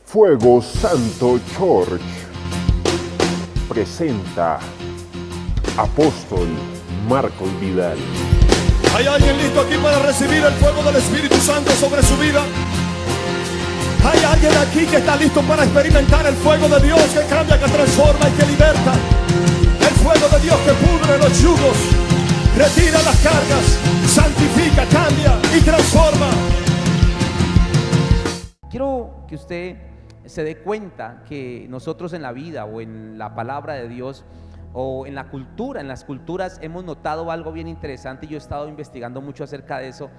Fuego Santo Church presenta Apóstol Marcos Vidal. ¿Hay alguien listo aquí para recibir el fuego del Espíritu Santo sobre su vida? ¿Hay alguien aquí que está listo para experimentar el fuego de Dios que cambia, que transforma y que liberta? El fuego de Dios que pudre los yugos, retira las cargas, santifica, cambia y transforma. Quiero que usted se dé cuenta que nosotros en la vida o en la palabra de Dios o en la cultura, en las culturas hemos notado algo bien interesante. Yo he estado investigando mucho acerca de eso,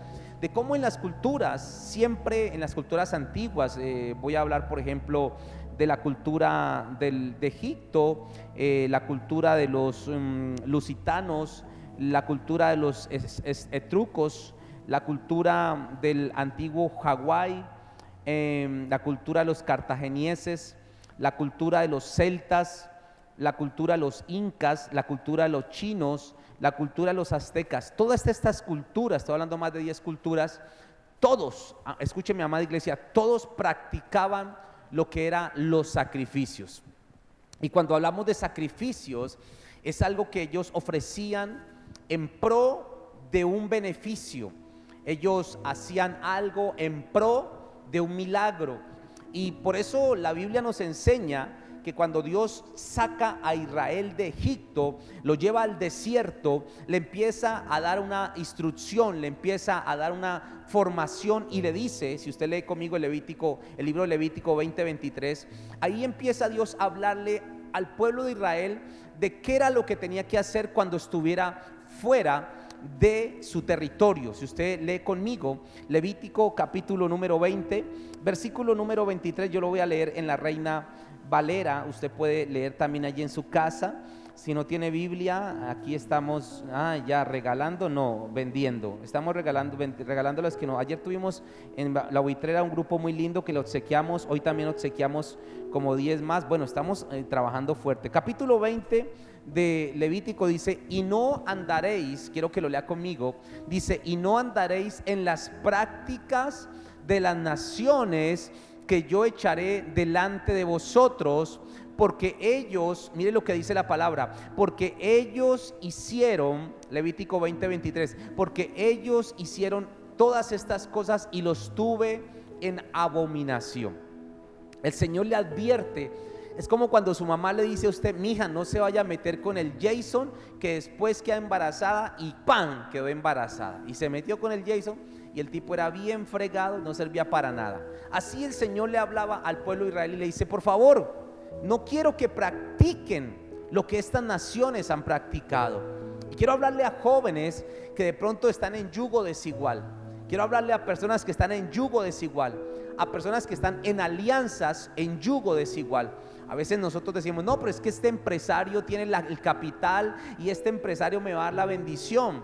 de cómo en las culturas, siempre en las culturas antiguas, voy a hablar por ejemplo de la cultura de Egipto, la cultura de los lusitanos, la cultura de los etruscos, la cultura del antiguo Hawái, la cultura de los cartagineses, la cultura de los celtas, la cultura de los incas, la cultura de los chinos, la cultura de los aztecas. Todas estas culturas, estoy hablando más de 10 culturas, todos, escúcheme amada iglesia, todos practicaban lo que eran los sacrificios. Y cuando hablamos de sacrificios, es algo que ellos ofrecían en pro de un beneficio. Ellos hacían algo en pro de un milagro, y por eso la Biblia nos enseña que cuando Dios saca a Israel de Egipto, lo lleva al desierto, le empieza a dar una instrucción, le empieza a dar una formación y le dice, si usted lee conmigo el libro de Levítico 20:23, ahí empieza Dios a hablarle al pueblo de Israel de qué era lo que tenía que hacer cuando estuviera fuera de su territorio. Si usted lee conmigo Levítico capítulo número 20, versículo número 23, yo lo voy a leer en la Reina Valera. Usted puede leer también allí en su casa. Si no tiene Biblia, aquí estamos ya regalando, no, vendiendo. Estamos regalando las que no. Ayer tuvimos en la Buitrera un grupo muy lindo que lo obsequiamos. Hoy también obsequiamos como 10 más. Bueno, estamos trabajando fuerte. Capítulo 20 de Levítico dice: y no andaréis, quiero que lo lea conmigo, dice: y no andaréis en las prácticas de las naciones que yo echaré delante de vosotros, porque ellos, mire lo que dice la palabra, porque ellos hicieron, Levítico 20:23, porque ellos hicieron todas estas cosas y los tuve en abominación. El Señor le advierte. Es como cuando su mamá le dice a usted: mija, no se vaya a meter con el Jason, que después queda embarazada, y ¡pam!, quedó embarazada. Y se metió con el Jason y el tipo era bien fregado, no servía para nada. Así el Señor le hablaba al pueblo de Israel y le dice: por favor, no quiero que practiquen lo que estas naciones han practicado. Y quiero hablarle a jóvenes que de pronto están en yugo desigual. Quiero hablarle a personas que están en yugo desigual, a personas que están en alianzas en yugo desigual. A veces nosotros decimos: no, pero es que este empresario tiene el capital y este empresario me va a dar la bendición.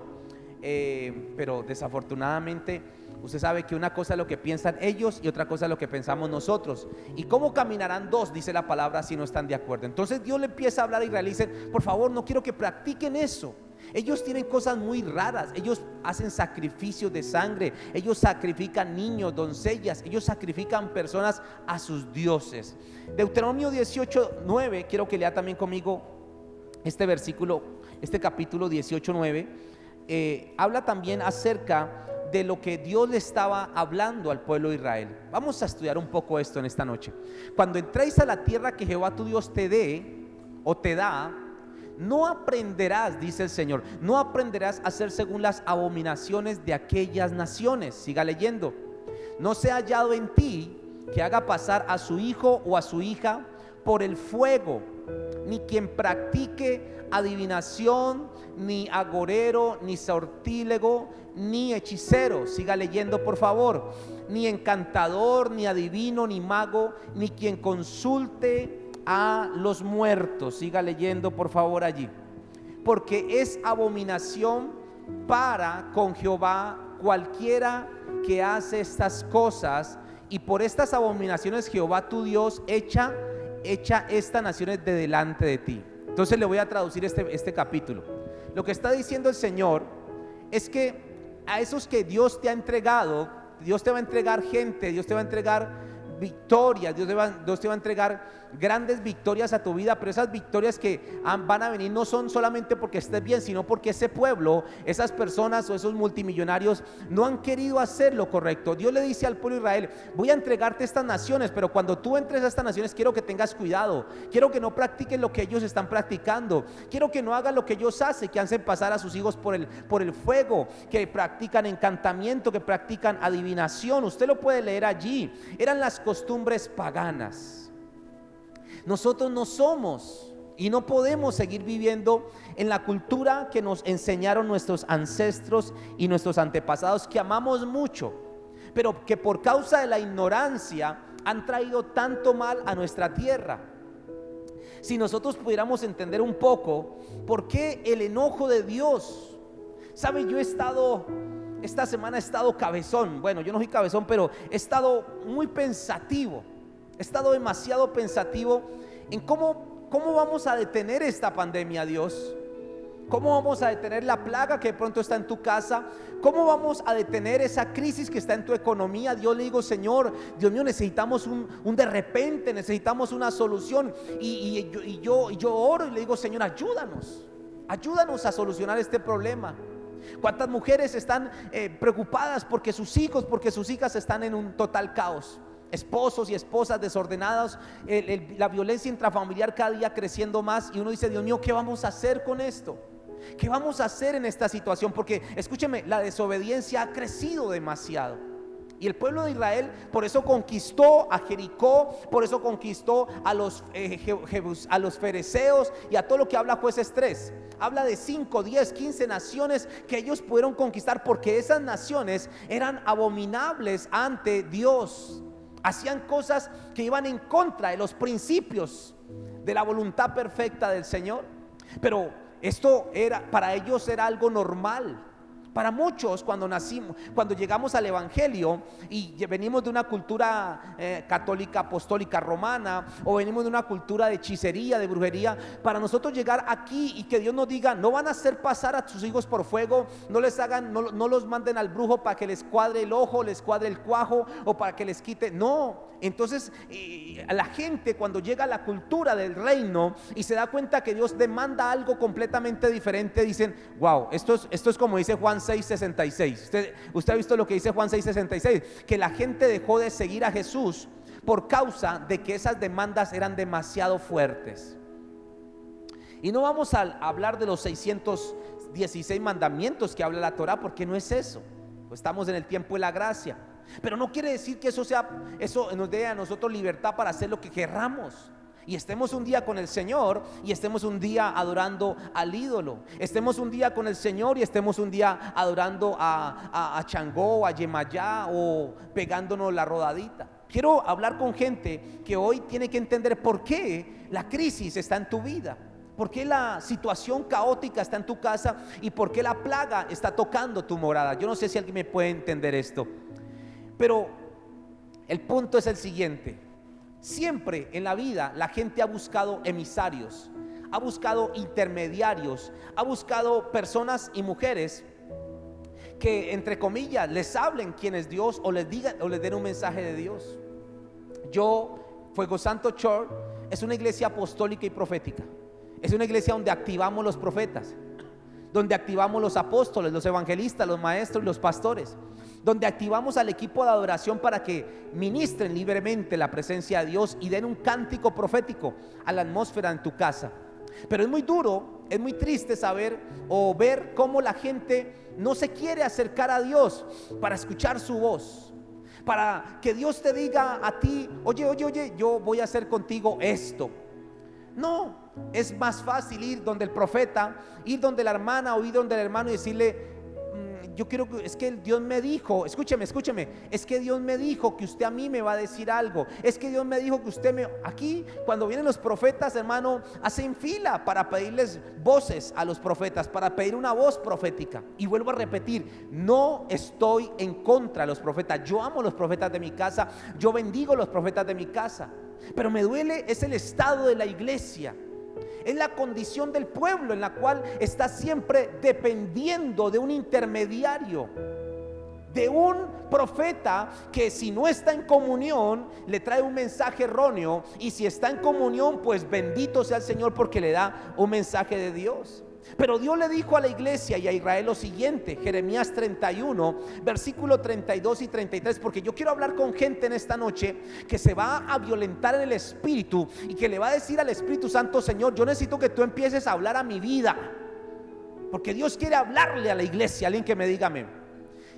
Pero desafortunadamente usted sabe que una cosa es lo que piensan ellos y otra cosa es lo que pensamos nosotros. ¿Y cómo caminarán dos?, dice la palabra, si no están de acuerdo. Entonces Dios le empieza a hablar a Israel y dice: por favor, no quiero que practiquen eso. Ellos tienen cosas muy raras. Ellos hacen sacrificios de sangre, ellos sacrifican niños, doncellas, ellos sacrifican personas a sus dioses. Deuteronomio 18:9, quiero que lea también conmigo este versículo, este capítulo 18:9. Habla también acerca de lo que Dios le estaba hablando al pueblo de Israel. Vamos a estudiar un poco esto en esta noche. Cuando entréis a la tierra que Jehová tu Dios te dé o te da, no aprenderás, dice el Señor, no aprenderás a hacer según las abominaciones de aquellas naciones. Siga leyendo. No sea hallado en ti que haga pasar a su hijo o a su hija por el fuego, ni quien practique adivinación, ni agorero, ni sortílego, ni hechicero. Siga leyendo por favor. Ni encantador, ni adivino, ni mago, ni quien consulte a los muertos. Siga leyendo por favor allí. Porque es abominación para con Jehová cualquiera que hace estas cosas, y por estas abominaciones Jehová tu Dios echa estas naciones de delante de ti. Entonces le voy a traducir este capítulo. Lo que está diciendo el Señor es que a esos que Dios te ha entregado, Dios te va a entregar gente, Dios te va a entregar victorias, Dios te va a entregar grandes victorias a tu vida, pero esas victorias que van a venir no son solamente porque estés bien, sino porque ese pueblo, esas personas o esos multimillonarios no han querido hacer lo correcto. Dios le dice al pueblo de Israel: voy a entregarte estas naciones, pero cuando tú entres a estas naciones quiero que tengas cuidado, quiero que no practiques lo que ellos están practicando, quiero que no hagas lo que ellos hacen, que hacen pasar a sus hijos por el fuego, que practican encantamiento, que practican adivinación. Usted lo puede leer allí. Eran las costumbres paganas. Nosotros no somos y no podemos seguir viviendo en la cultura que nos enseñaron nuestros ancestros y nuestros antepasados, que amamos mucho, pero que por causa de la ignorancia han traído tanto mal a nuestra tierra. Si nosotros pudiéramos entender un poco por qué el enojo de Dios. ¿Sabe? Esta semana he estado cabezón. Bueno, yo no soy cabezón, pero he estado muy pensativo. He estado demasiado pensativo en cómo vamos a detener esta pandemia, Dios. ¿Cómo vamos a detener la plaga que de pronto está en tu casa? ¿Cómo vamos a detener esa crisis que está en tu economía? Dios, le digo: Señor, Dios mío, necesitamos un de repente, necesitamos una solución. Y yo oro y le digo: Señor, ayúdanos a solucionar este problema. ¿Cuántas mujeres están preocupadas porque sus hijos, porque sus hijas están en un total caos? Esposos y esposas desordenados, la violencia intrafamiliar cada día creciendo más, y uno dice: Dios mío, ¿qué vamos a hacer con esto? ¿Qué vamos a hacer en esta situación? Porque escúcheme, la desobediencia ha crecido demasiado. Y el pueblo de Israel por eso conquistó a Jericó, por eso conquistó a los fereceos y a todo lo que habla Jueces 3. Habla de 5, 10, 15 naciones que ellos pudieron conquistar, porque esas naciones eran abominables ante Dios. Hacían cosas que iban en contra de los principios de la voluntad perfecta del Señor. Pero esto para ellos era algo normal. Para muchos, cuando llegamos al Evangelio y venimos de una cultura católica, apostólica, romana, o venimos de una cultura de hechicería, de brujería, para nosotros llegar aquí y que Dios nos diga: no van a hacer pasar a sus hijos por fuego, no los manden al brujo para que les cuadre el ojo, les cuadre el cuajo, o para que les quite. No. Entonces la gente, cuando llega a la cultura del reino y se da cuenta que Dios demanda algo completamente diferente, dicen: wow, esto es como dice Juan 6:66. Usted ha visto lo que dice Juan 6:66, que la gente dejó de seguir a Jesús por causa de que esas demandas eran demasiado fuertes. Y no vamos a hablar de los 616 mandamientos que habla la Torá, porque no es eso. Estamos en el tiempo de la gracia. Pero no quiere decir que eso nos dé a nosotros libertad para hacer lo que querramos. Y estemos un día con el Señor y estemos un día adorando al ídolo. Estemos un día con el Señor y estemos un día adorando a Changó, a Yemayá, o pegándonos la rodadita. Quiero hablar con gente que hoy tiene que entender por qué la crisis está en tu vida, por qué la situación caótica está en tu casa y por qué la plaga está tocando tu morada. Yo no sé si alguien me puede entender esto, pero el punto es el siguiente. Siempre en la vida la gente ha buscado emisarios, ha buscado intermediarios, ha buscado personas y mujeres que, entre comillas, les hablen quién es Dios, o les digan o les den un mensaje de Dios. Fuego Santo Church es una iglesia apostólica y profética. Es una iglesia donde activamos los profetas, donde activamos los apóstoles, los evangelistas, los maestros y los pastores, donde activamos al equipo de adoración para que ministren libremente la presencia de Dios y den un cántico profético a la atmósfera en tu casa. Pero es muy duro, es muy triste saber o ver cómo la gente no se quiere acercar a Dios para escuchar su voz, para que Dios te diga a ti: oye, yo voy a hacer contigo esto. No, es más fácil ir donde el profeta, ir donde la hermana o ir donde el hermano y decirle: yo quiero que, es que Dios me dijo, escúcheme, es que Dios me dijo que usted a mí me va a decir algo, es que Dios me dijo que usted me... Aquí cuando vienen los profetas, hermano, hacen fila para pedirles voces a los profetas, para pedir una voz profética. Y vuelvo a repetir, no estoy en contra de los profetas, yo amo a los profetas de mi casa, yo bendigo a los profetas de mi casa, pero me duele es el estado de la iglesia. Es la condición del pueblo en la cual está siempre dependiendo de un intermediario. de un profeta que si no está en comunión le trae un mensaje erróneo, y si está en comunión, pues bendito sea el Señor porque le da un mensaje de Dios. Pero Dios le dijo a la iglesia y a Israel lo siguiente, Jeremías 31, versículo 32 y 33, porque yo quiero hablar con gente en esta noche que se va a violentar en el espíritu y que le va a decir al Espíritu Santo: Señor, yo necesito que tú empieces a hablar a mi vida, porque Dios quiere hablarle a la iglesia. Alguien que me diga amén.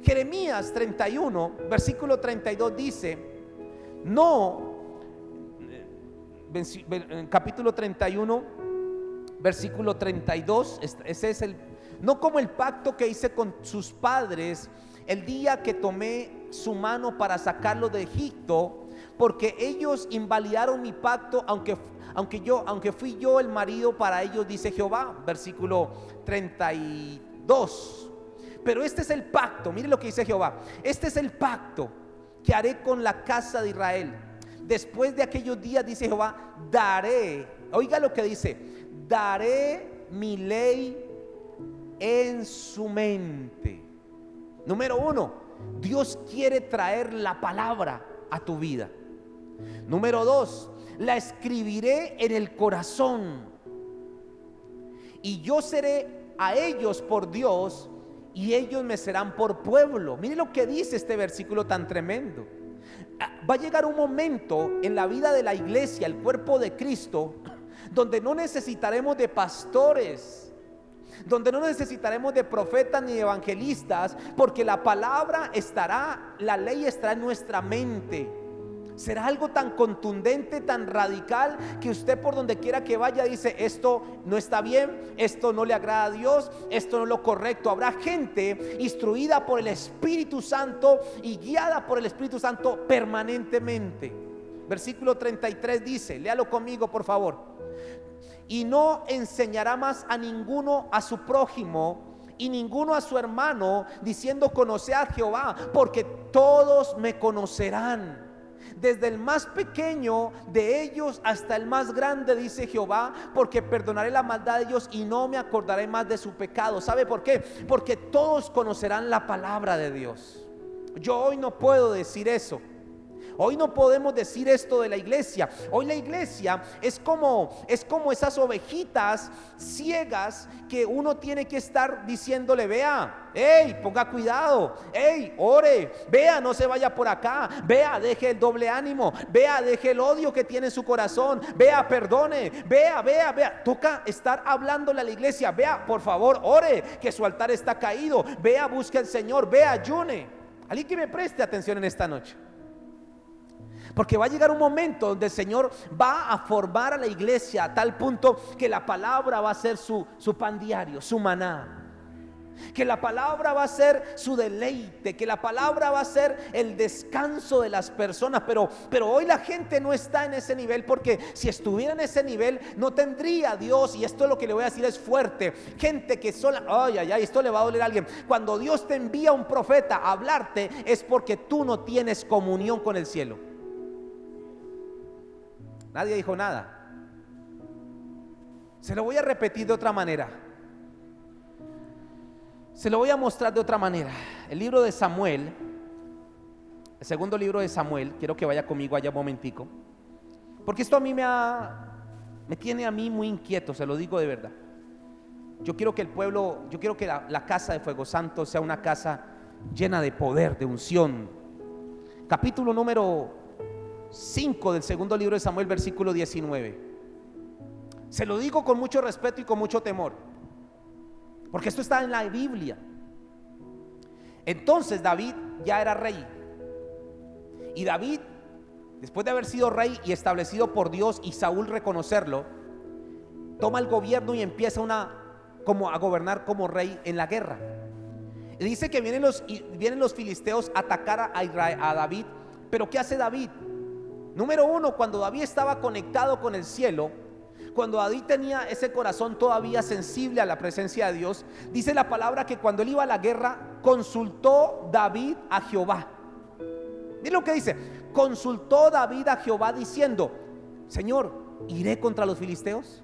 Jeremías 31, versículo 32 dice: capítulo 31, versículo 32, ese es no como el pacto que hice con sus padres el día que tomé su mano para sacarlo de Egipto, porque ellos invalidaron mi pacto, aunque fui yo el marido para ellos, dice Jehová. Versículo 32. Pero este es el pacto, mire lo que dice Jehová: este es el pacto que haré con la casa de Israel. Después de aquellos días, dice Jehová, daré, oiga lo que dice, daré mi ley en su mente. Número uno, Dios quiere traer la palabra a tu vida. Número dos, la escribiré en el corazón, y yo seré a ellos por Dios, y ellos me serán por pueblo. Mire lo que dice este versículo tan tremendo. Va a llegar un momento en la vida de la iglesia, el cuerpo de Cristo, donde no necesitaremos de pastores, donde no necesitaremos de profetas ni de evangelistas, porque la palabra estará, la ley estará en nuestra mente. Será algo tan contundente, tan radical, que usted por donde quiera que vaya dice: esto no está bien, esto no le agrada a Dios, esto no es lo correcto. Habrá gente instruida por el Espíritu Santo y guiada por el Espíritu Santo permanentemente. Versículo 33 dice, léalo conmigo por favor: y no enseñará más a ninguno a su prójimo y ninguno a su hermano, diciendo: conoce a Jehová, porque todos me conocerán, desde el más pequeño de ellos hasta el más grande, dice Jehová, porque perdonaré la maldad de ellos y no me acordaré más de su pecado. ¿Sabe por qué? Porque todos conocerán la palabra de Dios. Yo hoy no puedo decir eso. Hoy no podemos decir esto de la iglesia. Hoy la iglesia es como esas ovejitas ciegas que uno tiene que estar diciéndole: vea, hey, ponga cuidado, hey, ore, vea, no se vaya por acá, vea, deje el doble ánimo, vea, deje el odio que tiene en su corazón, vea, perdone, vea. Toca estar hablándole a la iglesia: vea, por favor, ore, que su altar está caído, vea, busque al Señor, vea, ayune. Alguien que me preste atención en esta noche, porque va a llegar un momento donde el Señor va a formar a la iglesia a tal punto que la palabra va a ser su pan diario, su maná. Que la palabra va a ser su deleite, que la palabra va a ser el descanso de las personas. Pero hoy la gente no está en ese nivel, porque si estuviera en ese nivel no tendría Dios. Y esto es lo que le voy a decir, es fuerte. Gente que sola, ay, esto le va a doler a alguien. Cuando Dios te envía un profeta a hablarte, es porque tú no tienes comunión con el cielo. Nadie dijo nada. Se lo voy a repetir de otra manera. Se lo voy a mostrar de otra manera. El libro de Samuel, el segundo libro de Samuel, quiero que vaya conmigo allá un momentico, porque esto a mí me tiene a mí muy inquieto, se lo digo de verdad. Yo quiero que el pueblo, yo quiero que la casa de Fuego Santo sea una casa llena de poder, de unción. Capítulo número 5 del segundo libro de Samuel, versículo 19. Se lo digo con mucho respeto y con mucho temor, porque esto está en la Biblia. Entonces David ya era rey, y David, después de haber sido rey y establecido por Dios y Saúl reconocerlo, toma el gobierno y empieza a gobernar como rey en la guerra. Y dice que vienen los filisteos a atacar a David. Pero ¿qué hace David? Número uno, cuando David estaba conectado con el cielo, cuando David tenía ese corazón todavía sensible a la presencia de Dios, dice la palabra que cuando él iba a la guerra, consultó David a Jehová. Mira lo que dice: consultó David a Jehová diciendo: Señor, ¿iré contra los filisteos?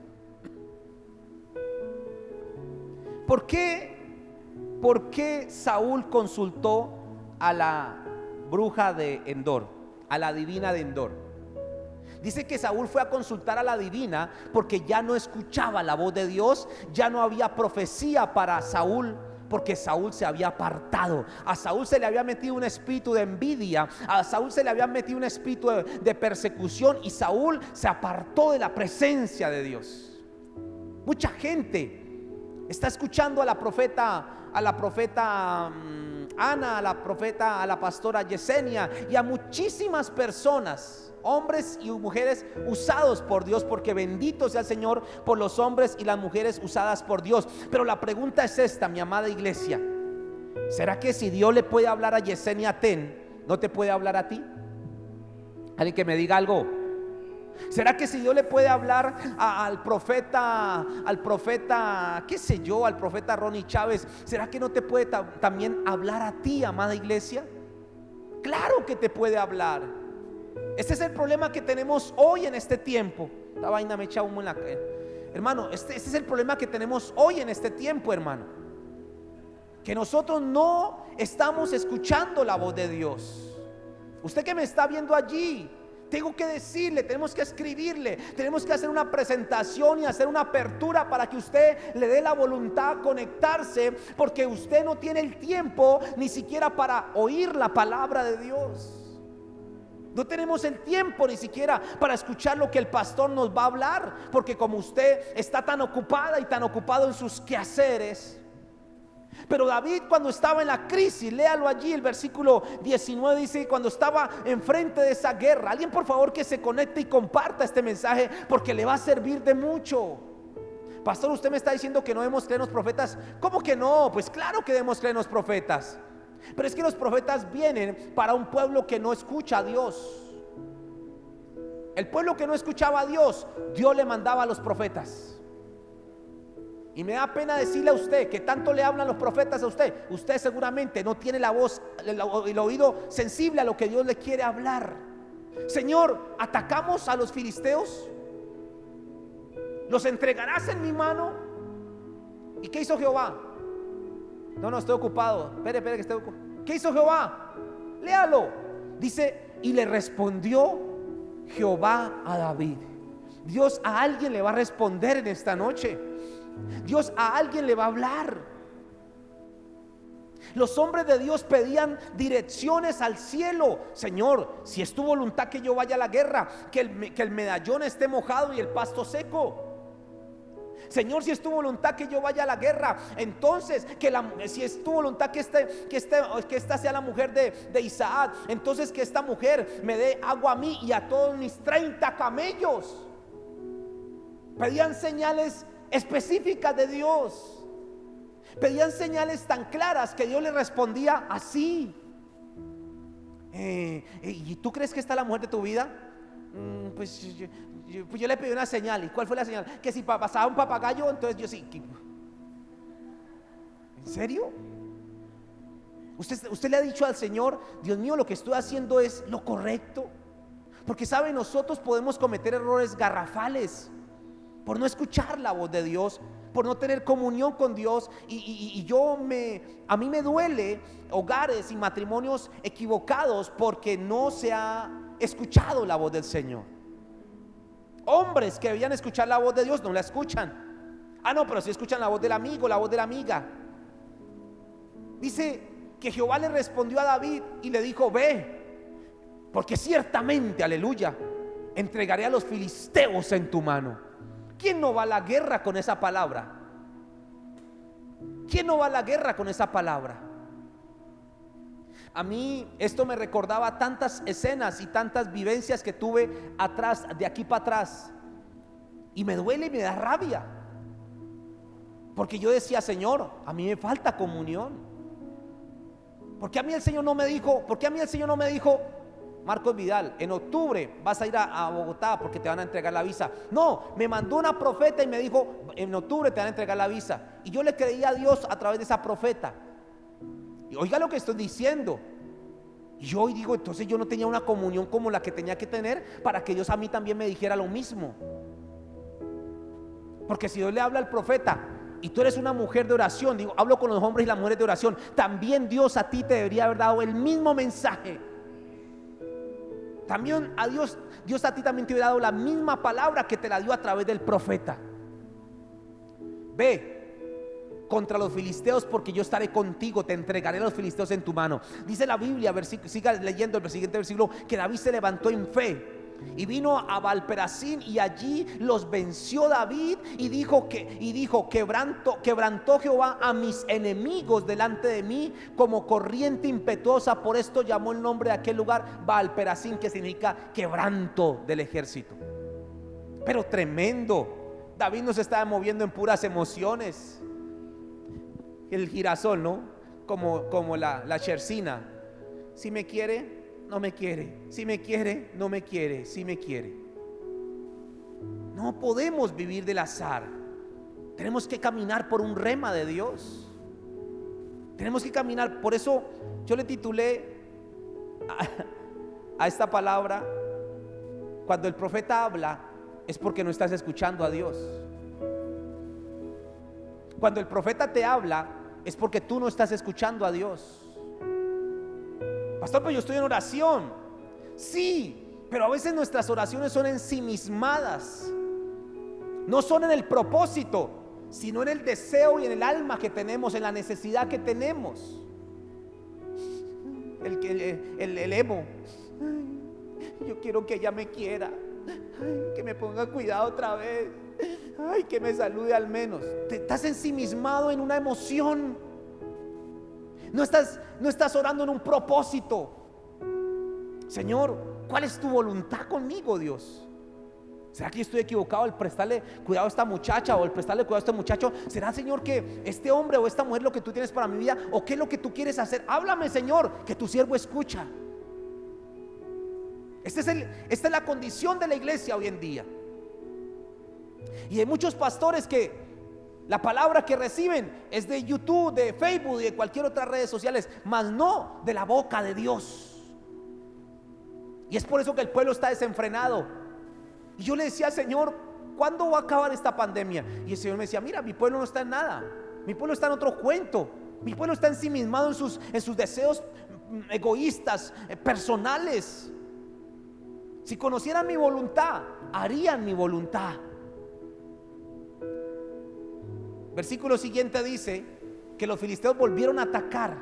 ¿Por qué Saúl consultó a la bruja de Endor, a la divina de Endor. Dice que Saúl fue a consultar a la divina porque ya no escuchaba la voz de Dios, ya no había profecía para Saúl, porque Saúl se había apartado. A Saúl se le había metido un espíritu de envidia, a Saúl se le había metido un espíritu de persecución, y Saúl se apartó de la presencia de Dios. Mucha gente está escuchando a la profeta Ana, a la pastora Yesenia y a muchísimas personas, hombres y mujeres usados por Dios, porque bendito sea el Señor por los hombres y las mujeres usadas por Dios. Pero la pregunta es esta, mi amada iglesia: ¿será que si Dios le puede hablar a Yesenia Ten, no te puede hablar a ti? Alguien que me diga algo. ¿Será que si Dios le puede hablar al profeta, qué sé yo, al profeta Ronnie Chávez, será que no te puede también hablar a ti, amada iglesia? Claro que te puede hablar. Este es el problema que tenemos hoy en este tiempo. La vaina me echa humo en la cara. Hermano, este es el problema que tenemos hoy en este tiempo, hermano. Que nosotros no estamos escuchando la voz de Dios. Usted que me está viendo allí, tengo que decirle, tenemos que escribirle, tenemos que hacer una presentación y hacer una apertura para que usted le dé la voluntad a conectarse, porque usted no tiene el tiempo ni siquiera para oír la palabra de Dios. No tenemos el tiempo ni siquiera para escuchar lo que el pastor nos va a hablar, porque como usted está tan ocupada y tan ocupado en sus quehaceres. Pero David, cuando estaba en la crisis, léalo allí, el versículo 19 dice: cuando estaba enfrente de esa guerra. Alguien por favor que se conecte y comparta este mensaje, porque le va a servir de mucho. Pastor, usted me está diciendo que no debemos creer en los profetas. ¿Cómo que no? Pues claro que debemos creer en los profetas, pero es que los profetas vienen para un pueblo que no escucha a Dios. El pueblo que no escuchaba a Dios, Dios le mandaba a los profetas. Y me da pena decirle a usted que tanto le hablan los profetas a usted. Usted seguramente no tiene la voz, el oído sensible a lo que Dios le quiere hablar. Señor, ¿atacamos a los filisteos? ¿Los entregarás en mi mano? ¿Y qué hizo Jehová? No, estoy ocupado. Espere que estoy ocupado. ¿Qué hizo Jehová? Léalo. Dice: y le respondió Jehová a David. Dios a alguien le va a responder en esta noche. Dios a alguien le va a hablar. Los hombres de Dios pedían direcciones al cielo. Señor, si es tu voluntad que yo vaya a la guerra, que el medallón esté mojado y el pasto seco. Señor, si es tu voluntad que yo vaya a la guerra, entonces si es tu voluntad que esta sea la mujer de Isaac, entonces que esta mujer me dé agua a mí y a todos mis 30 camellos. Pedían señales específicas de Dios. Pedían señales tan claras que Dios le respondía así. ¿Y tú crees que esta es la mujer de tu vida? Pues yo le pedí una señal. ¿Y cuál fue la señal? Que si pasaba un papagayo, entonces yo sí. ¿En serio? ¿Usted le ha dicho al Señor: Dios mío, lo que estoy haciendo es lo correcto? Porque sabe, nosotros podemos cometer errores garrafales por no escuchar la voz de Dios, por no tener comunión con Dios. A mí me duele hogares y matrimonios equivocados porque no se ha escuchado la voz del Señor. Hombres que debían escuchar la voz de Dios no la escuchan. No, pero si escuchan la voz del amigo, la voz de la amiga. Dice que Jehová le respondió a David y le dijo: ve, porque ciertamente, aleluya, entregaré a los filisteos en tu mano. ¿Quién no va a la guerra con esa palabra? ¿Quién no va a la guerra con esa palabra? A mí esto me recordaba tantas escenas y tantas vivencias que tuve atrás, de aquí para atrás, y me duele y me da rabia, porque yo decía: Señor, a mí me falta comunión. ¿Por qué a mí el Señor no me dijo? Marcos Vidal, en octubre vas a ir a Bogotá porque te van a entregar la visa? No, me mandó una profeta y me dijo: en octubre te van a entregar la visa. Y yo le creí a Dios a través de esa profeta. Y oiga lo que estoy diciendo. Y yo hoy digo: entonces yo no tenía una comunión como la que tenía que tener para que Dios a mí también me dijera lo mismo. Porque si Dios le habla al profeta: y tú eres una mujer de oración, digo, hablo con los hombres y las mujeres de oración, también Dios a ti te debería haber dado el mismo mensaje. También a Dios a ti también te hubiera dado la misma palabra que te la dio a través del profeta. Ve contra los filisteos, porque yo estaré contigo, te entregaré a los filisteos en tu mano. Dice la Biblia, siga leyendo el siguiente versículo, que David se levantó en fe y vino a Baal-Perasín, y allí los venció David, y dijo quebrantó Jehová a mis enemigos delante de mí como corriente impetuosa. Por esto llamó el nombre de aquel lugar Baal-Perasín, que significa quebranto del ejército. Pero tremendo, David no se estaba moviendo en puras emociones, el girasol, ¿no? Como la chercina. Si me quiere, no me quiere. Si me quiere, no me quiere. Si me quiere. No podemos vivir del azar. Tenemos que caminar por un rema de Dios. Tenemos que caminar. Por eso yo le titulé a esta palabra: cuando el profeta habla, es porque no estás escuchando a Dios. Cuando el profeta te habla, es porque tú no estás escuchando a Dios. Pastor, pero yo estoy en oración. Sí, pero a veces nuestras oraciones son ensimismadas. No son en el propósito, sino en el deseo y en el alma que tenemos, en la necesidad que tenemos. El emo. Ay, yo quiero que ella me quiera. Ay, que me ponga cuidado otra vez. Ay, que me salude al menos. Te estás ensimismado en una emoción. No estás orando en un propósito. Señor, ¿cuál es tu voluntad conmigo, Dios? ¿Será que yo estoy equivocado al prestarle cuidado a esta muchacha, o al prestarle cuidado a este muchacho? ¿Será, Señor, que este hombre o esta mujer lo que tú tienes para mi vida? ¿O qué es lo que tú quieres hacer? Háblame, Señor, que tu siervo escucha. Esta es la condición de la iglesia hoy en día. Y hay muchos pastores que la palabra que reciben es de YouTube, de Facebook y de cualquier otra redes sociales, mas no de la boca de Dios. Y es por eso que el pueblo está desenfrenado. Y yo le decía al Señor, ¿cuándo va a acabar esta pandemia? Y el Señor me decía, mira, mi pueblo no está en nada. Mi pueblo está en otro cuento. Mi pueblo está ensimismado en sus deseos egoístas, personales. Si conocieran mi voluntad, harían mi voluntad. Versículo siguiente dice que los filisteos volvieron a atacar.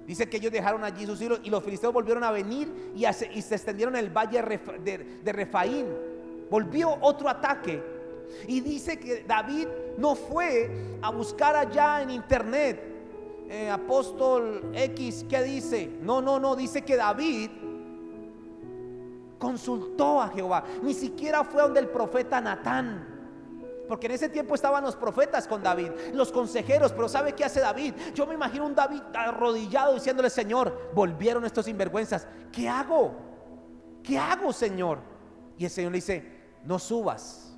Dice que ellos dejaron allí sus hijos, y los filisteos volvieron a venir y se extendieron en el valle de Refaín. Volvió otro ataque. Y dice que David no fue a buscar allá en internet, apóstol X, ¿qué dice? No, dice que David consultó a Jehová. Ni siquiera fue donde el profeta Natán, porque en ese tiempo estaban los profetas con David, los consejeros. Pero ¿sabe qué hace David? Yo me imagino un David arrodillado diciéndole, Señor, volvieron estos sinvergüenzas. ¿Qué hago? ¿Qué hago, Señor? Y el Señor le dice, no subas,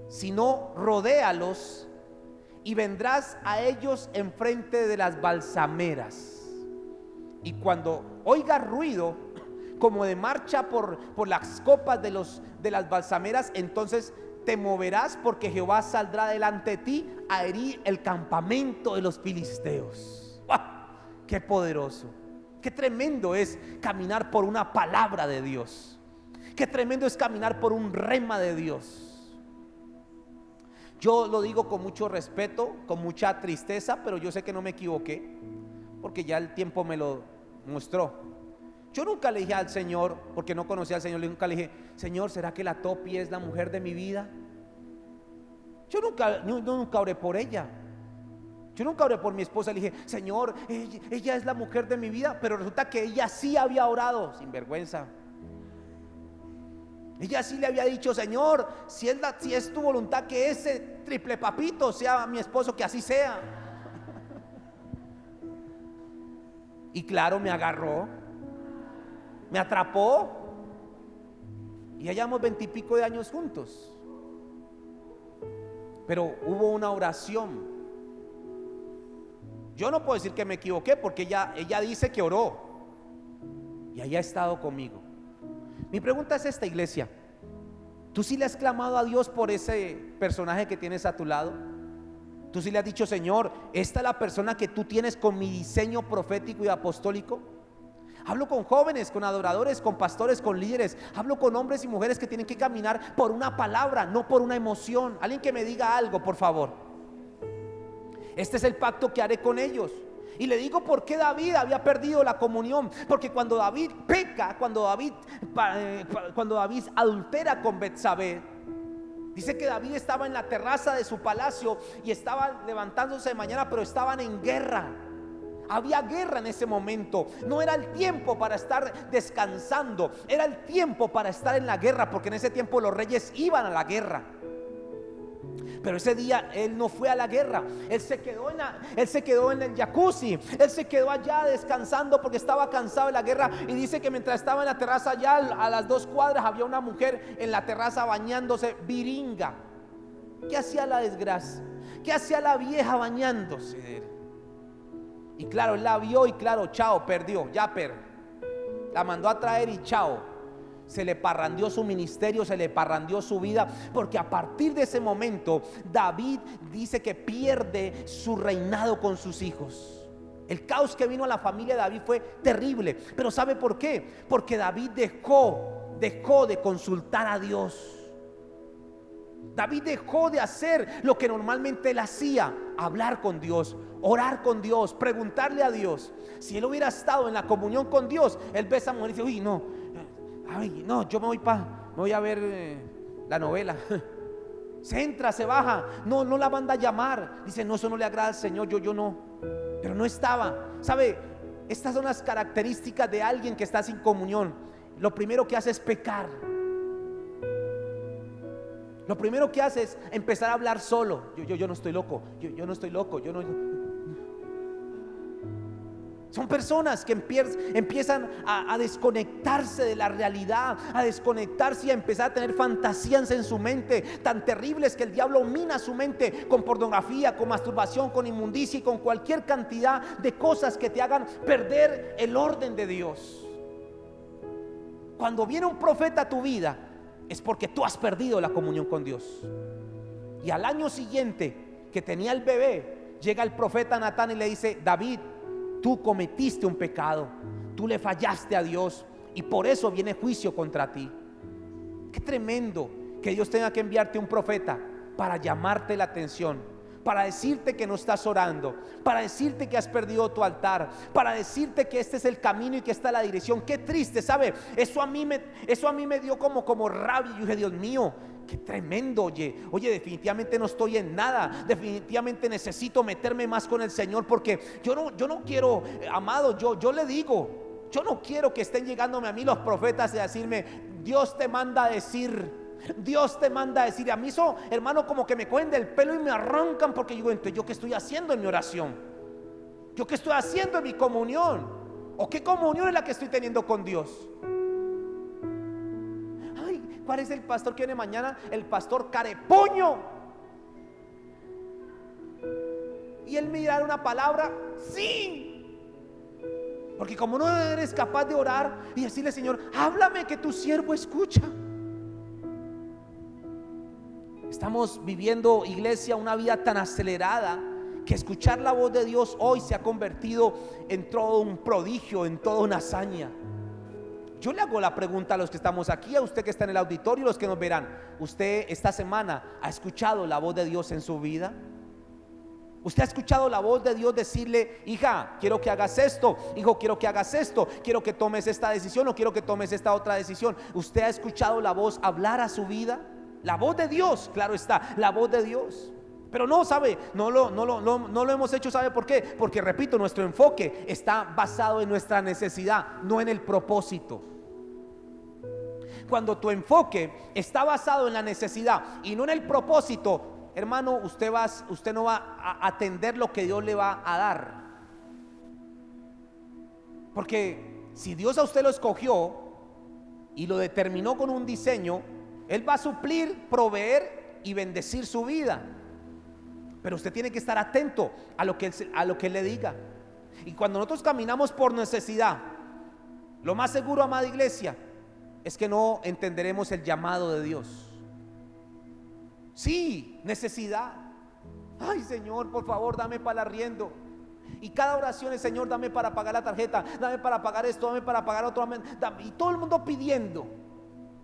sino rodéalos y vendrás a ellos enfrente de las balsameras. Y cuando oigas ruido como de marcha por las copas de las balsameras, entonces te moverás, porque Jehová saldrá delante de ti a herir el campamento de los filisteos. ¡Wow! ¡Qué poderoso! ¡Qué tremendo es caminar por una palabra de Dios! ¡Qué tremendo es caminar por un rema de Dios! Yo lo digo con mucho respeto, con mucha tristeza, pero yo sé que no me equivoqué, porque ya el tiempo me lo mostró. Yo nunca le dije al Señor, porque no conocía al Señor, nunca le dije, Señor, ¿será que la Topi es la mujer de mi vida? Yo nunca oré por ella. Yo nunca oré por mi esposa. Le dije, Señor, ella es la mujer de mi vida. Pero resulta que ella sí había orado, sin vergüenza. Ella sí le había dicho, Señor, si es tu voluntad que ese triple papito sea mi esposo, que así sea. Y claro, me agarró, me atrapó, y ya llevamos 20 y pico de años juntos. Pero hubo una oración. Yo no puedo decir que me equivoqué, porque ella dice que oró y ella ha estado conmigo. Mi pregunta es esta, iglesia: ¿Tú sí le has clamado a Dios por ese personaje que tienes a tu lado? ¿Tú sí le has dicho, Señor, esta es la persona que tú tienes con mi diseño profético y apostólico? Hablo con jóvenes, con adoradores, con pastores, con líderes. Hablo con hombres y mujeres que tienen que caminar por una palabra, no por una emoción. Alguien que me diga algo, por favor. Este es el pacto que haré con ellos. Y le digo por qué David había perdido la comunión. Porque cuando David peca, cuando David adultera con Betsabé, dice que David estaba en la terraza de su palacio y estaba levantándose de mañana, pero estaban en guerra. Había guerra en ese momento. No era el tiempo para estar descansando, era el tiempo para estar en la guerra, porque en ese tiempo los reyes iban a la guerra. Pero ese día él no fue a la guerra. Él se quedó en el jacuzzi. Él se quedó allá descansando porque estaba cansado de la guerra. Y dice que mientras estaba en la terraza allá a las 2 cuadras había una mujer en la terraza bañándose, viringa. ¿Qué hacía la desgracia? ¿Qué hacía la vieja bañándose? Y claro, él la vio y claro, chao, perdió, la mandó a traer y chao. Se le parrandió su ministerio, se le parrandió su vida, porque a partir de ese momento David dice que pierde su reinado con sus hijos. El caos que vino a la familia de David fue terrible. Pero ¿sabe por qué? Porque David dejó de consultar a Dios. David dejó de hacer lo que normalmente él hacía: hablar con Dios, orar con Dios, preguntarle a Dios. Si él hubiera estado en la comunión con Dios, él ve a esa mujer y dice: uy, no, yo me voy a ver la novela. Se entra, se baja, no la manda a llamar. Dice: no, eso no le agrada al Señor, yo no. Pero no estaba. ¿Sabe? Estas son las características de alguien que está sin comunión. Lo primero que hace es pecar. Lo primero que hace es empezar a hablar solo. Yo no estoy loco, yo no estoy loco, Son personas que empiezan a desconectarse de la realidad, a desconectarse y a empezar a tener fantasías en su mente tan terribles que el diablo mina su mente con pornografía, con masturbación, con inmundicia y con cualquier cantidad de cosas que te hagan perder el orden de Dios. Cuando viene un profeta a tu vida, es porque tú has perdido la comunión con Dios. Y al año siguiente que tenía el bebé, llega el profeta Natán y le dice: David, tú cometiste un pecado, tú le fallaste a Dios y por eso viene juicio contra ti. Qué tremendo que Dios tenga que enviarte un profeta para llamarte la atención, para decirte que no estás orando, para decirte que has perdido tu altar, para decirte que este es el camino y que esta es la dirección. Qué triste, ¿sabe? Eso a mí me dio como rabia. Yo dije: Dios mío, qué tremendo. Oye, definitivamente no estoy en nada. Definitivamente necesito meterme más con el Señor, porque yo no quiero, amado, yo le digo, yo no quiero que estén llegándome a mí los profetas y decirme: Dios te manda a decir. Dios te manda a decir. A mí eso, hermano, como que me cogen del pelo y me arrancan, porque digo: entonces, ¿yo qué estoy haciendo en mi oración? ¿Yo qué estoy haciendo en mi comunión? ¿O qué comunión es la que estoy teniendo con Dios? Ay, ¿cuál es el pastor que viene mañana? El pastor Carepoño. Y él me dirá una palabra: sí. Porque como no eres capaz de orar y decirle: Señor, háblame, que tu siervo escucha. Estamos viviendo, iglesia, una vida tan acelerada que escuchar la voz de Dios hoy se ha convertido en todo un prodigio, en toda una hazaña. Yo le hago la pregunta a los que estamos aquí, a usted que está en el auditorio y los que nos verán: ¿usted esta semana ha escuchado la voz de Dios en su vida? ¿Usted ha escuchado la voz de Dios decirle: hija, quiero que hagas esto, hijo, quiero que hagas esto, quiero que tomes esta decisión o quiero que tomes esta otra decisión? ¿Usted ha escuchado la voz hablar a su vida? La voz de Dios, claro está, la voz de Dios. Pero no, ¿sabe? No lo hemos hecho. ¿Sabe por qué? Porque, repito, nuestro enfoque está basado en nuestra necesidad, no en el propósito. Cuando tu enfoque está basado en la necesidad y no en el propósito, hermano, usted no va a atender lo que Dios le va a dar. Porque si Dios a usted lo escogió y lo determinó con un diseño, Él va a suplir, proveer y bendecir su vida. Pero usted tiene que estar atento a lo que Él le diga. Y cuando nosotros caminamos por necesidad, lo más seguro, amada iglesia, es que no entenderemos el llamado de Dios. Sí, necesidad. Ay, Señor, por favor, dame para el arriendo. Y cada oración es: Señor, dame para pagar la tarjeta, dame para pagar esto, dame para pagar otro, dame. Y todo el mundo pidiendo.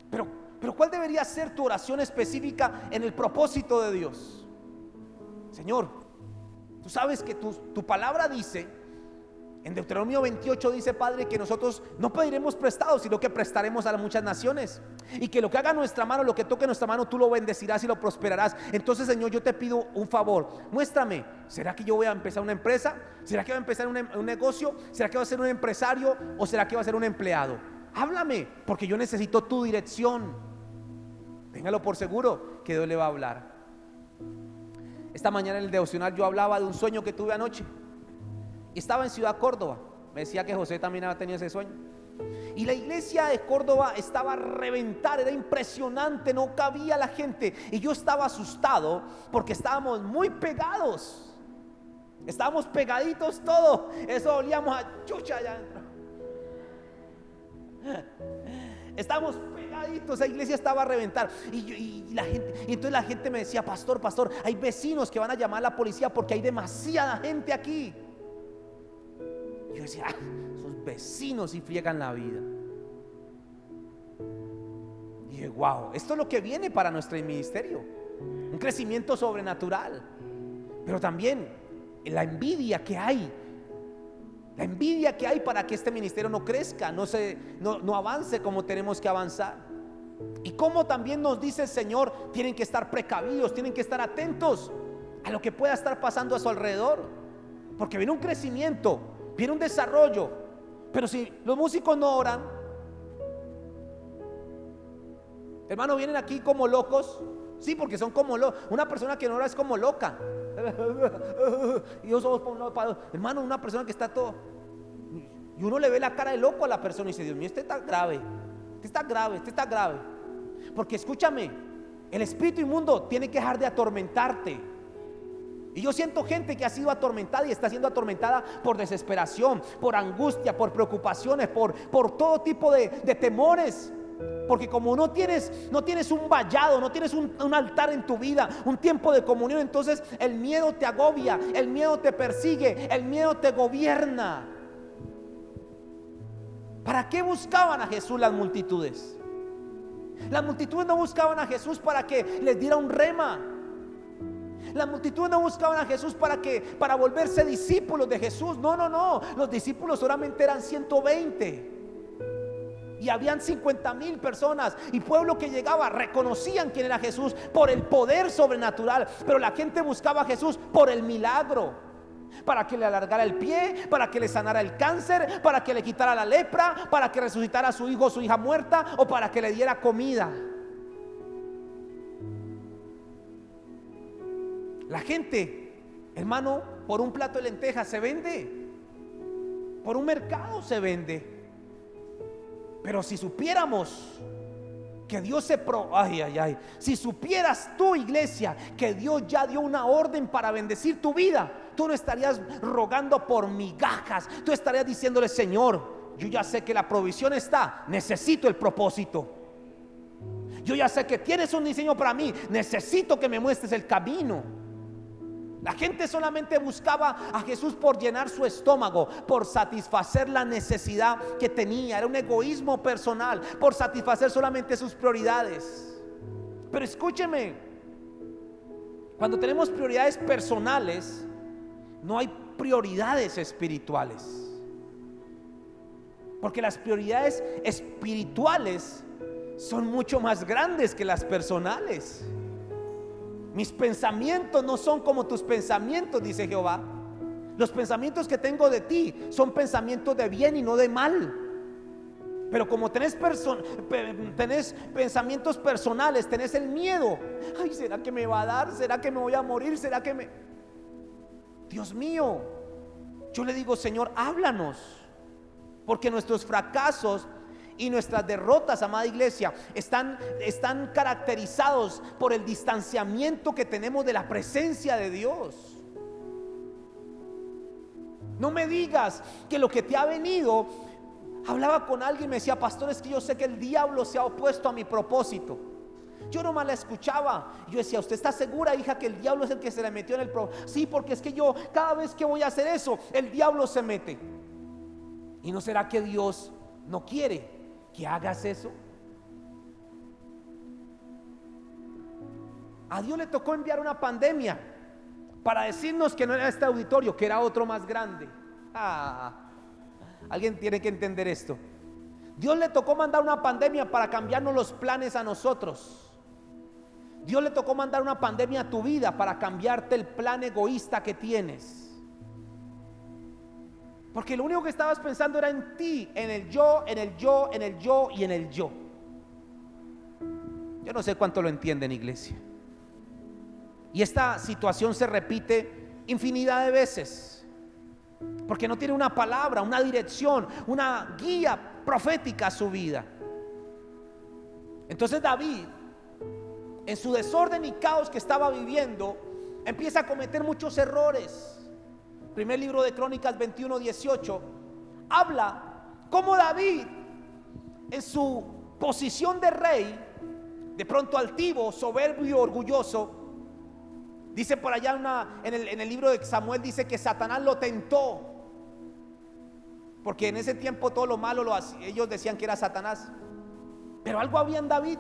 Pero ¿cuál debería ser tu oración específica en el propósito de Dios? Señor, tú sabes que tu palabra dice, en Deuteronomio 28 dice, Padre, que nosotros no pediremos prestado, sino que prestaremos a las muchas naciones. Y que lo que haga nuestra mano, lo que toque nuestra mano, tú lo bendecirás y lo prosperarás. Entonces, Señor, yo te pido un favor. Muéstrame, ¿será que yo voy a empezar una empresa? ¿Será que voy a empezar un negocio? ¿Será que voy a ser un empresario? ¿O será que voy a ser un empleado? Háblame, porque yo necesito tu dirección. Téngalo por seguro que Dios le va a hablar. Esta mañana en el devocional yo hablaba de un sueño que tuve anoche. Estaba en Ciudad Córdoba. Me decía que José también había tenido ese sueño. Y la iglesia de Córdoba estaba a reventar, era impresionante, no cabía la gente. Y yo estaba asustado porque estábamos muy pegados. Estábamos pegaditos todos. Eso olíamos a chucha allá adentro. Estábamos pegaditos, la iglesia estaba a reventar. Y entonces la gente me decía: pastor, hay vecinos que van a llamar a la policía porque hay demasiada gente aquí. Y yo decía: esos vecinos sí friegan la vida. Y dije: wow, esto es lo que viene para nuestro ministerio, un crecimiento sobrenatural. Pero también la envidia que hay. La envidia que hay para que este ministerio no crezca, no avance como tenemos que avanzar. Y como también nos dice el Señor, tienen que estar precavidos, tienen que estar atentos a lo que pueda estar pasando a su alrededor. Porque viene un crecimiento, viene un desarrollo. Pero si los músicos no oran, hermano, vienen aquí como locos. Sí, porque son como locos. Una persona que no ora es como loca. Y yo somos por un lado para otro. Hermano, una persona que está todo, y uno le ve la cara de loco a la persona y dice: Dios mío, este está grave, este está grave, este está grave. Porque escúchame, el espíritu inmundo tiene que dejar de atormentarte. Y yo siento gente que ha sido atormentada y está siendo atormentada por desesperación, por angustia, por preocupaciones, por todo tipo de temores. Porque como no tienes un vallado, no tienes un altar en tu vida, un tiempo de comunión, entonces el miedo te agobia, el miedo te persigue, el miedo te gobierna. ¿Para qué buscaban a Jesús las multitudes? Las multitudes no buscaban a Jesús para que les diera un rema. Las multitudes no buscaban a Jesús para volverse discípulos de Jesús. No. Los discípulos solamente eran 120. Y habían 50,000 personas. Y pueblo que llegaba reconocían quién era Jesús por el poder sobrenatural. Pero la gente buscaba a Jesús por el milagro. Para que le alargara el pie, para que le sanara el cáncer, para que le quitara la lepra, para que resucitara a su hijo o su hija muerta, o para que le diera comida. La gente, hermano, por un plato de lentejas se vende, por un mercado se vende. Pero si supiéramos que Dios si supieras tú, iglesia, que Dios ya dio una orden para bendecir tu vida, tú no estarías rogando por migajas. Tú estarías diciéndole: Señor, yo ya sé que la provisión está, necesito el propósito. Yo ya sé que tienes un diseño para mí, necesito que me muestres el camino. La gente solamente buscaba a Jesús por llenar su estómago, por satisfacer la necesidad que tenía. Era un egoísmo personal, por satisfacer solamente sus prioridades. Pero escúcheme, cuando tenemos prioridades personales, no hay prioridades espirituales. Porque las prioridades espirituales son mucho más grandes que las personales. Mis pensamientos no son como tus pensamientos, dice Jehová. Los pensamientos que tengo de ti son pensamientos de bien y no de mal. Pero como tenés pensamientos personales, tenés el miedo. Ay, ¿será que me va a dar? ¿Será que me voy a morir? ¿Será que me...? Dios mío, yo le digo: Señor, háblanos. Porque nuestros fracasos y nuestras derrotas, amada iglesia, están caracterizados por el distanciamiento que tenemos de la presencia de Dios. No me digas que lo que te ha venido. Hablaba con alguien y me decía: pastor, es que yo sé que el diablo se ha opuesto a mi propósito. Yo nomás la escuchaba. Yo decía, ¿usted está segura, hija, que el diablo es el que se le metió en el problema? Sí, porque es que yo, cada vez que voy a hacer eso, el diablo se mete. ¿Y no será que Dios no quiere que hagas eso? A Dios le tocó enviar una pandemia para decirnos que no era este auditorio, que era otro más grande. Alguien tiene que entender esto. Dios le tocó mandar una pandemia para cambiarnos los planes a nosotros. Dios le tocó mandar una pandemia a tu vida para cambiarte el plan egoísta que tienes. Porque lo único que estabas pensando era en ti, en el yo, en el yo, en el yo y en el yo. Yo no sé cuánto lo entienden, iglesia. Y esta situación se repite infinidad de veces, porque no tiene una palabra, una dirección, una guía profética a su vida. Entonces David, en su desorden y caos que estaba viviendo, empieza a cometer muchos errores. Primer libro de Crónicas 21:18 habla cómo David, en su posición de rey, de pronto altivo, soberbio, orgulloso, dice por allá en el libro de Samuel, dice que Satanás lo tentó, porque en ese tiempo todo lo malo ellos decían que era Satanás. Pero algo había en David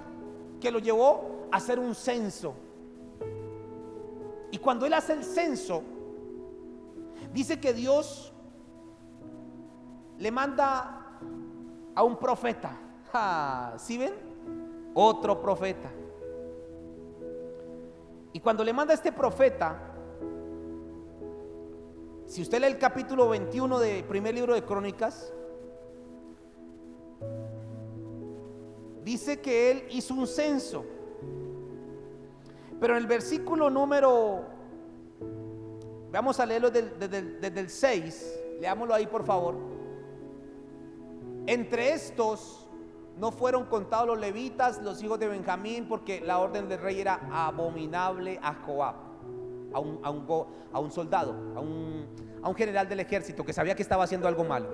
que lo llevó a hacer un censo. Y cuando él hace el censo, dice que Dios le manda a un profeta. ¿Sí ven? Otro profeta. Y cuando le manda a este profeta, si usted lee el capítulo 21 del primer libro de Crónicas, dice que él hizo un censo. Pero en el versículo número, vamos a leerlo desde el 6, leámoslo ahí por favor. Entre estos no fueron contados los levitas, los hijos de Benjamín, porque la orden del rey era abominable a Joab, a un soldado, a un general del ejército que sabía que estaba haciendo algo malo.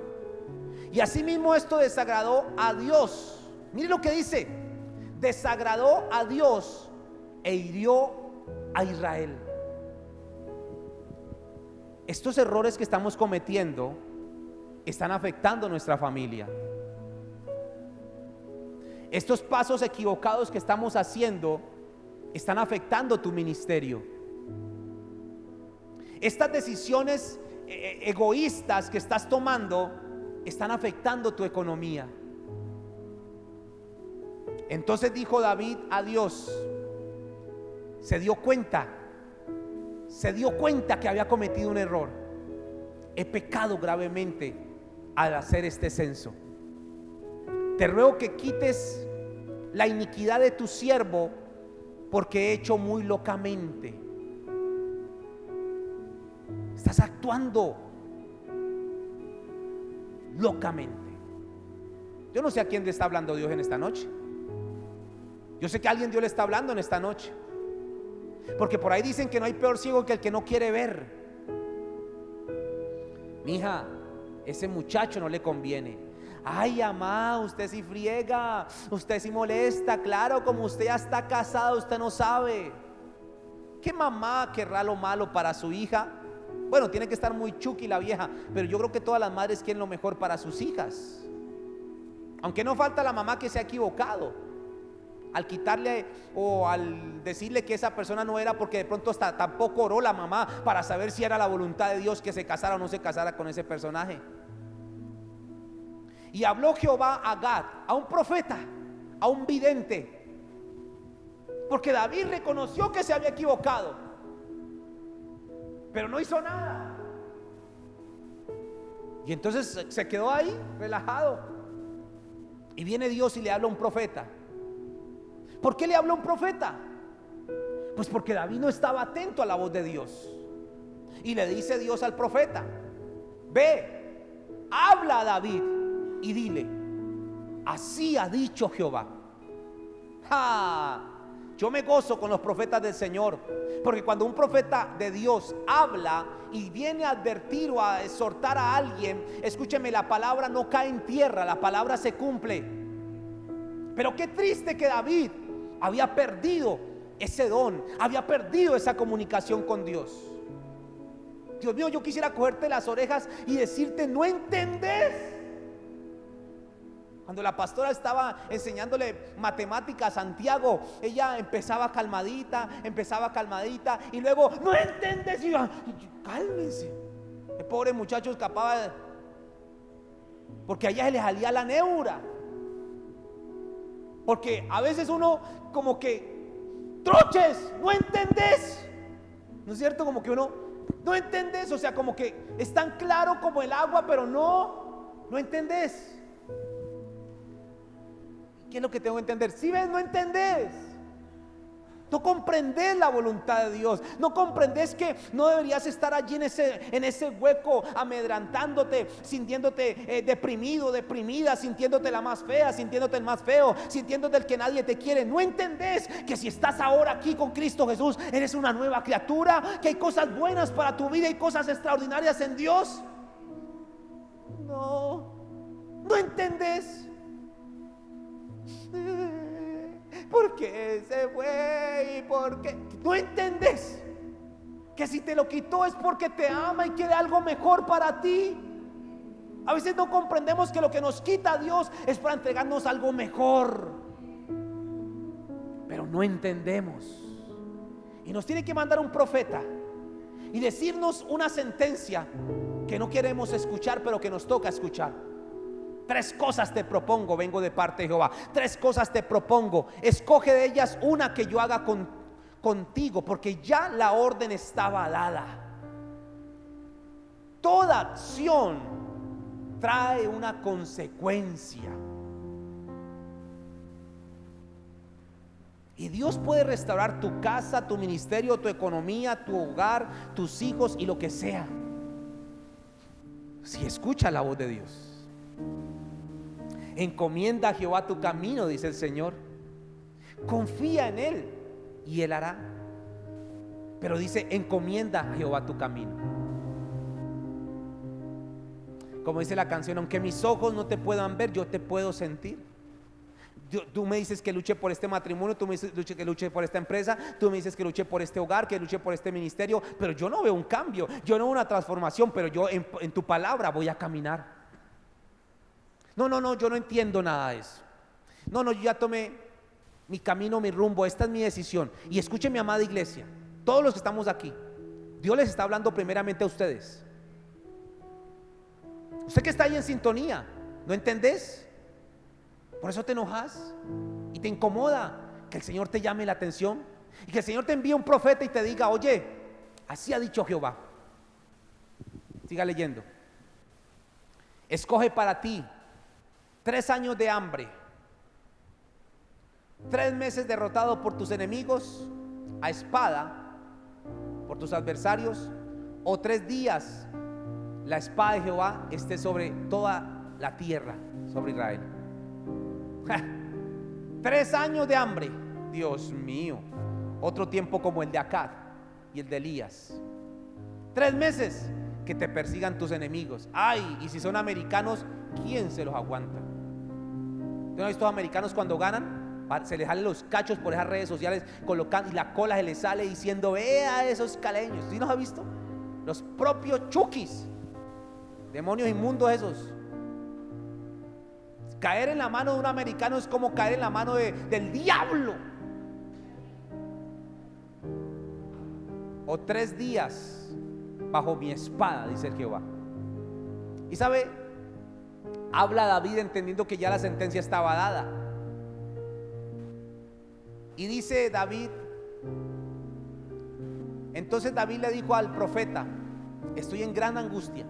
Y asimismo esto desagradó a Dios. Mire lo que dice: desagradó a Dios e hirió a Israel. Estos errores que estamos cometiendo están afectando nuestra familia. Estos pasos equivocados que estamos haciendo están afectando tu ministerio. Estas decisiones egoístas que estás tomando están afectando tu economía. Entonces dijo David a Dios, se dio cuenta que había cometido un error. He pecado gravemente al hacer este censo. Te ruego que quites la iniquidad de tu siervo, porque he hecho muy locamente. Estás actuando locamente. Yo no sé a quién le está hablando Dios en esta noche. Yo sé que a alguien Dios le está hablando en esta noche, porque por ahí dicen que no hay peor ciego que el que no quiere ver. Mija, ese muchacho no le conviene. Ay, mamá, usted sí friega, usted sí molesta. Claro, como usted ya está casada, usted no sabe. ¿Qué mamá querrá lo malo para su hija? Bueno, tiene que estar muy chuki la vieja, pero yo creo que todas las madres quieren lo mejor para sus hijas. Aunque no falta la mamá que se ha equivocado al quitarle o al decirle que esa persona no era, porque de pronto hasta tampoco oró la mamá para saber si era la voluntad de Dios que se casara o no se casara con ese personaje. Y habló Jehová a Gad, a un profeta, a un vidente, porque David reconoció que se había equivocado, pero no hizo nada. Y entonces se quedó ahí relajado. Y viene Dios y le habla a un profeta. ¿Por qué le habló a un profeta? Pues porque David no estaba atento a la voz de Dios. Y le dice Dios al profeta: ve, habla a David y dile, así ha dicho Jehová. Yo me gozo con los profetas del Señor, porque cuando un profeta de Dios habla y viene a advertir o a exhortar a alguien, escúcheme, la palabra no cae en tierra, la palabra se cumple. Pero qué triste que David había perdido ese don, había perdido esa comunicación con Dios. Dios mío, yo quisiera cogerte las orejas y decirte: no entendés. Cuando la pastora estaba enseñándole matemáticas a Santiago, ella empezaba calmadita y luego: no entendés. Y yo: cálmense. El pobre muchacho escapaba porque a ella se le salía la neura. Porque a veces uno como que: troches, no entendés. ¿No es cierto? Como que uno: no entendés. O sea, como que es tan claro como el agua, pero no entendés. ¿Qué es lo que tengo que entender? Si ves, no entendés. No comprendés la voluntad de Dios. No comprendés que no deberías estar allí en ese hueco, amedrantándote, sintiéndote deprimido, deprimida, sintiéndote la más fea, sintiéndote el más feo, sintiéndote el que nadie te quiere. No entendés que si estás ahora aquí con Cristo Jesús, eres una nueva criatura, que hay cosas buenas para tu vida y cosas extraordinarias en Dios. No entendés. ¿Por qué se fue? ¿Por qué? No entendés que si te lo quitó es porque te ama y quiere algo mejor para ti. A veces no comprendemos que lo que nos quita Dios es para entregarnos algo mejor, pero no entendemos. Y nos tiene que mandar un profeta y decirnos una sentencia que no queremos escuchar, pero que nos toca escuchar. 3 cosas te propongo, vengo de parte de Jehová. 3 cosas te propongo. Escoge de ellas una que yo haga contigo, porque ya la orden estaba dada. Toda acción trae una consecuencia. Y Dios puede restaurar tu casa, tu ministerio, tu economía, tu hogar, tus hijos y lo que sea, si escucha la voz de Dios. Encomienda a Jehová tu camino, dice el Señor. Confía en Él y Él hará. Pero dice: encomienda a Jehová tu camino. Como dice la canción: aunque mis ojos no te puedan ver, yo te puedo sentir. Tú me dices que luche por este matrimonio, tú me dices que luche por esta empresa, tú me dices que luche por este hogar, que luche por este ministerio, pero yo no veo un cambio, yo no veo una transformación. Pero yo en tu palabra voy a caminar. No, yo no entiendo nada de eso. No, yo ya tomé mi camino, mi rumbo, esta es mi decisión. Y escuchen, mi amada iglesia, todos los que estamos aquí, Dios les está hablando primeramente a ustedes. Usted que está ahí en sintonía, ¿no entendés? Por eso te enojas y te incomoda que el Señor te llame la atención y que el Señor te envíe un profeta y te diga: oye, así ha dicho Jehová. Siga leyendo. Escoge para ti 3 años de hambre, 3 meses derrotado por tus enemigos a espada, por tus adversarios, o 3 días la espada de Jehová esté sobre toda la tierra, sobre Israel. 3 años de hambre, Dios mío. Otro tiempo como el de Acab y el de Elías. 3 meses que te persigan tus enemigos. Ay, y si son americanos, ¿quién se los aguanta? ¿No has visto a americanos cuando ganan? Se les salen los cachos por esas redes sociales colocando, y la cola se les sale diciendo: vea esos caleños. ¿Sí nos ha visto? Los propios chukis, demonios inmundos esos. Caer en la mano de un americano es como caer en la mano del diablo. O 3 días bajo mi espada, dice el Jehová. Y sabe, habla David entendiendo que ya la sentencia estaba dada. Y dice David: entonces David le dijo al profeta: estoy en gran angustia,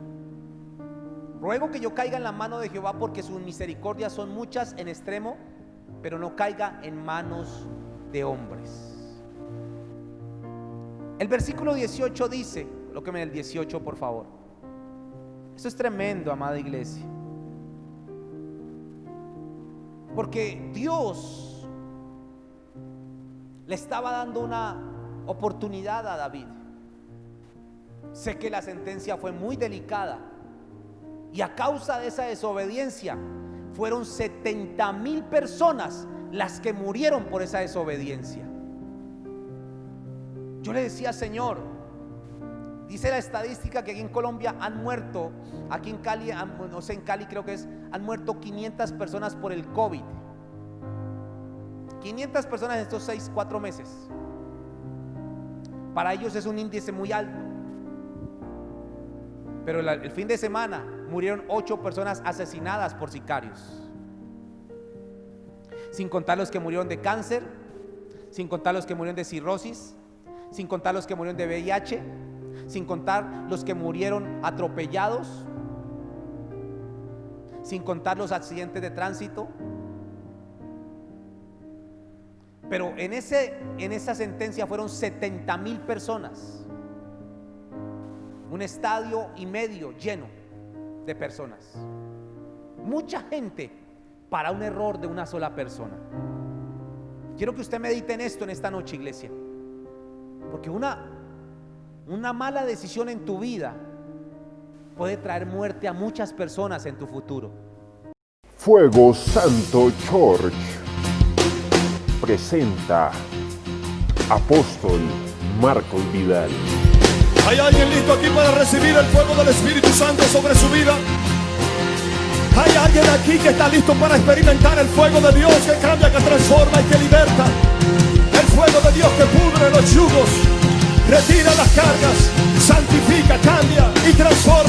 ruego que yo caiga en la mano de Jehová, porque sus misericordias son muchas en extremo, pero no caiga en manos de hombres. El versículo 18 dice, colóqueme el 18 por favor. Esto es tremendo, amada iglesia, porque Dios le estaba dando una oportunidad a David. Sé que la sentencia fue muy delicada, y a causa de esa desobediencia fueron 70,000 personas las que murieron por esa desobediencia. Yo le decía, Señor, dice la estadística que aquí en Colombia han muerto, aquí en Cali, no sé, en Cali creo que es, han muerto 500 personas por el COVID. 500 personas en estos 4 meses. Para ellos es un índice muy alto. Pero el fin de semana murieron 8 personas asesinadas por sicarios. Sin contar los que murieron de cáncer, sin contar los que murieron de cirrosis, sin contar los que murieron de VIH, sin contar los que murieron atropellados, sin contar los accidentes de tránsito. Pero en esa sentencia fueron 70,000 personas. Un estadio y medio lleno de personas. Mucha gente para un error de una sola persona. Quiero que usted medite en esto en esta noche, iglesia. Porque una mala decisión en tu vida puede traer muerte a muchas personas en tu futuro. Fuego Santo Church presenta Apóstol Marcos Vidal. ¿Hay alguien listo aquí para recibir el fuego del Espíritu Santo sobre su vida? ¿Hay alguien aquí que está listo para experimentar el fuego de Dios que cambia, que transforma y que liberta? El fuego de Dios que pudre los yugos, retira las cargas, santifica, cambia y transforma.